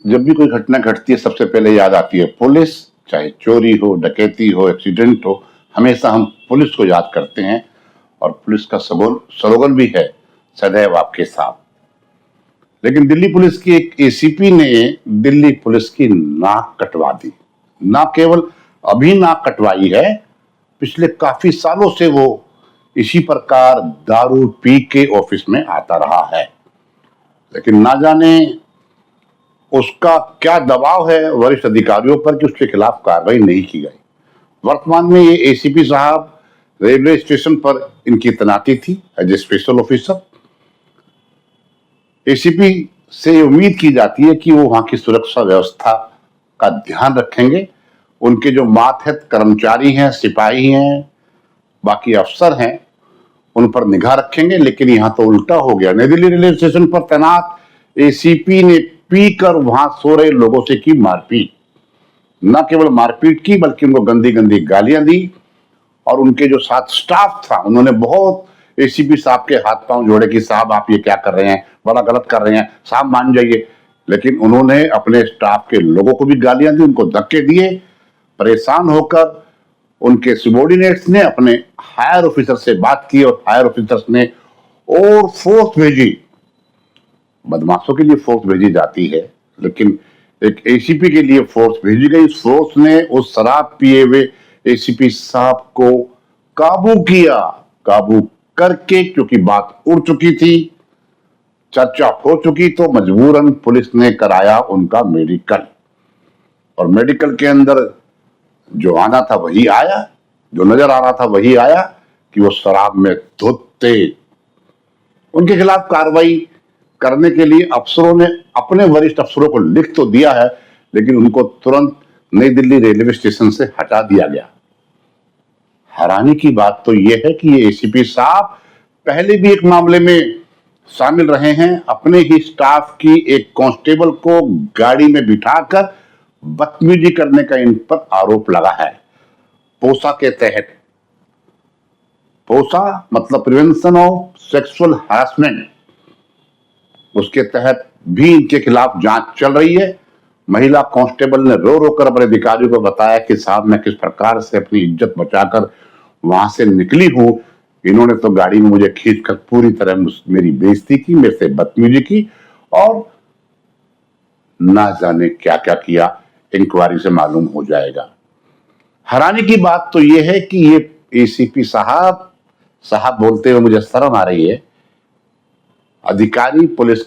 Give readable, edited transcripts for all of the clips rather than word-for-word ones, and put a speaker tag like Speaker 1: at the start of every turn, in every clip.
Speaker 1: जब भी कोई घटना घटती है सबसे पहले याद आती है पुलिस। चाहे चोरी हो, डकैती हो, एक्सीडेंट हो, हमेशा हम पुलिस को याद करते हैं। और पुलिस का स्लोगन भी है, सदैव आपके साथ। लेकिन दिल्ली पुलिस की एक एसीपी ने दिल्ली पुलिस की नाक कटवा दी। ना केवल अभी नाक कटवाई है, पिछले काफी सालों से वो इसी प्रकार दारू पी के ऑफिस में आता रहा है। लेकिन ना जाने उसका क्या दबाव है वरिष्ठ अधिकारियों पर कि उसके खिलाफ कार्रवाई नहीं की गई। वर्तमान में ये एसीपी साहब रेलवे स्टेशन पर इनकी तैनाती थी as a special officer. ACP से उम्मीद की जाती है कि वो वहां की सुरक्षा व्यवस्था का ध्यान रखेंगे। उनके जो मातहत कर्मचारी हैं, सिपाही हैं, बाकी अफसर हैं, उन पर निगाह रखेंगे। लेकिन यहां तो उल्टा हो गया। नई दिल्ली रेलवे स्टेशन पर तैनात एसीपी ने पीकर वहां सो रहे लोगों से की मारपीट। न केवल मारपीट की बल्कि उनको गंदी गंदी गालियां दी। और उनके जो साथ स्टाफ था उन्होंने बहुत एसीपी साहब के हाथ पांव जोड़े कि साहब आप ये क्या कर रहे हैं, बड़ा गलत कर रहे हैं, साहब मान जाइए। लेकिन उन्होंने अपने स्टाफ के लोगों को भी गालियां दी, उनको धक्के दिए। परेशान होकर उनके सबॉर्डिनेट्स ने अपने हायर ऑफिसर से बात की और हायर ऑफिसर्स ने और फोर्स भेजी। बदमाशों के लिए फोर्स भेजी जाती है, लेकिन एक एसीपी के लिए फोर्स भेजी गई। फोर्स ने उस शराब पिए हुए एसीपी साहब को काबू किया। काबू करके, क्योंकि बात उड़ चुकी थी, चर्चा हो चुकी, तो मजबूरन पुलिस ने कराया उनका मेडिकल। और मेडिकल के अंदर जो आना था वही आया, जो नजर आ रहा था वही आया कि वो शराब में धुत थे। उनके खिलाफ कार्रवाई करने के लिए अफसरों ने अपने वरिष्ठ अफसरों को लिख तो दिया है, लेकिन उनको तुरंत नई दिल्ली रेलवे स्टेशन से हटा दिया गया। हैरानी की बात तो यह है कि ये एसीपी साहब पहले भी एक मामले में शामिल रहे हैं। अपने ही स्टाफ की एक कांस्टेबल को गाड़ी में बिठाकर बदतमीजी करने का इन पर आरोप लगा है। पोसा के तहत, पोसा मतलब प्रिवेंशन ऑफ सेक्सुअल हैरेसमेंट, उसके तहत भी इनके खिलाफ जांच चल रही है। महिला कांस्टेबल ने रो रो कर अपने अधिकारियों को बताया कि साहब मैं किस प्रकार से अपनी इज्जत बचाकर वहां से निकली हूं। इन्होंने तो गाड़ी में मुझे खींचकर पूरी तरह मेरी बेइज्जती की, मेरे से बदतमीजी की और ना जाने क्या क्या किया। इंक्वायरी से मालूम हो जाएगा। हैरानी की बात तो यह है कि ये एसीपी साहब साहब बोलते हुए मुझे शर्म आ रही है। अधिकारी, पुलिस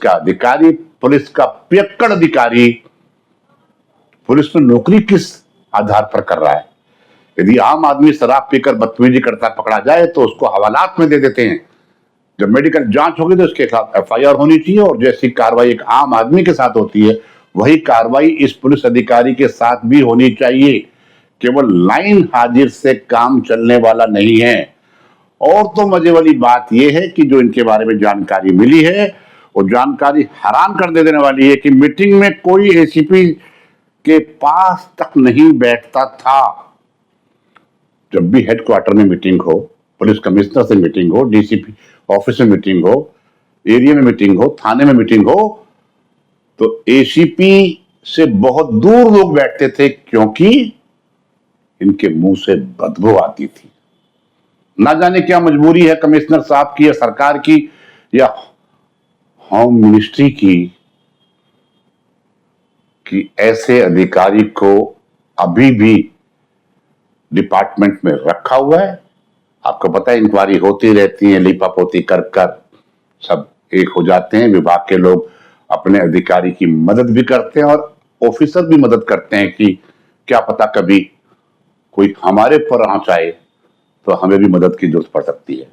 Speaker 1: का पियक्कड़ अधिकारी पुलिस में नौकरी किस आधार पर कर रहा है? यदि आम आदमी शराब पीकर बदतमीजी करता पकड़ा जाए तो उसको हवालात में दे देते हैं। जब मेडिकल जांच होगी तो उसके खिलाफ एफआईआर होनी चाहिए। और जैसी कार्रवाई एक आम आदमी के साथ होती है, वही कार्रवाई इस पुलिस अधिकारी के साथ भी होनी चाहिए। केवल लाइन हाजिर से काम चलने वाला नहीं है। और तो मजे वाली बात यह है कि जो इनके बारे में जानकारी मिली है, वो जानकारी हैरान कर दे देने वाली है कि मीटिंग में कोई एसीपी के पास तक नहीं बैठता था। जब भी हेडक्वार्टर में मीटिंग हो, पुलिस कमिश्नर से मीटिंग हो, डीसीपी ऑफिस में मीटिंग हो, एरिया में मीटिंग हो, थाने में मीटिंग हो, तो एसीपी से बहुत दूर लोग बैठते थे, क्योंकि इनके मुंह से बदबू आती थी। ना जाने क्या मजबूरी है कमिश्नर साहब की या सरकार की या होम मिनिस्ट्री की कि ऐसे अधिकारी को अभी भी डिपार्टमेंट में रखा हुआ है। आपको पता है इंक्वायरी होती रहती है, लीपापोती कर कर सब एक हो जाते हैं। विभाग के लोग अपने अधिकारी की मदद भी करते हैं और ऑफिसर भी मदद करते हैं कि क्या पता कभी कोई हमारे पर आंच आए तो हमें भी मदद की जरूरत पड़ सकती है।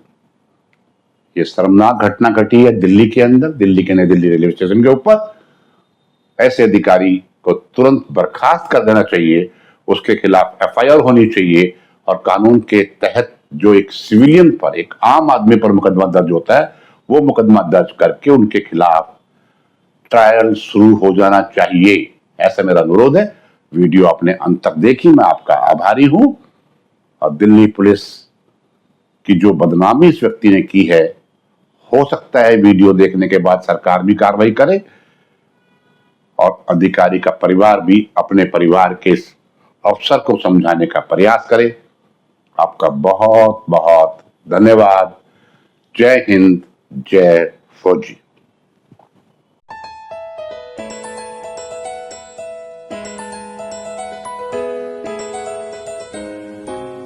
Speaker 1: ये शर्मनाक घटना घटी है दिल्ली के अंदर, दिल्ली के नई दिल्ली रेलवे स्टेशन के ऊपर। ऐसे अधिकारी को तुरंत बर्खास्त कर देना चाहिए, उसके खिलाफ एफआईआर होनी चाहिए और कानून के तहत जो एक सिविलियन पर, एक आम आदमी पर मुकदमा दर्ज होता है, वो मुकदमा दर्ज करके उनके खिलाफ ट्रायल शुरू हो जाना चाहिए। ऐसा मेरा अनुरोध है। वीडियो आपने अंत तक देखी, मैं आपका आभारी हूं। और दिल्ली पुलिस की जो बदनामी इस व्यक्ति ने की है, हो सकता है वीडियो देखने के बाद सरकार भी कार्रवाई करे और अधिकारी का परिवार भी अपने परिवार के इस अफसर को समझाने का प्रयास करे। आपका बहुत बहुत धन्यवाद। जय हिंद, जय फौजी।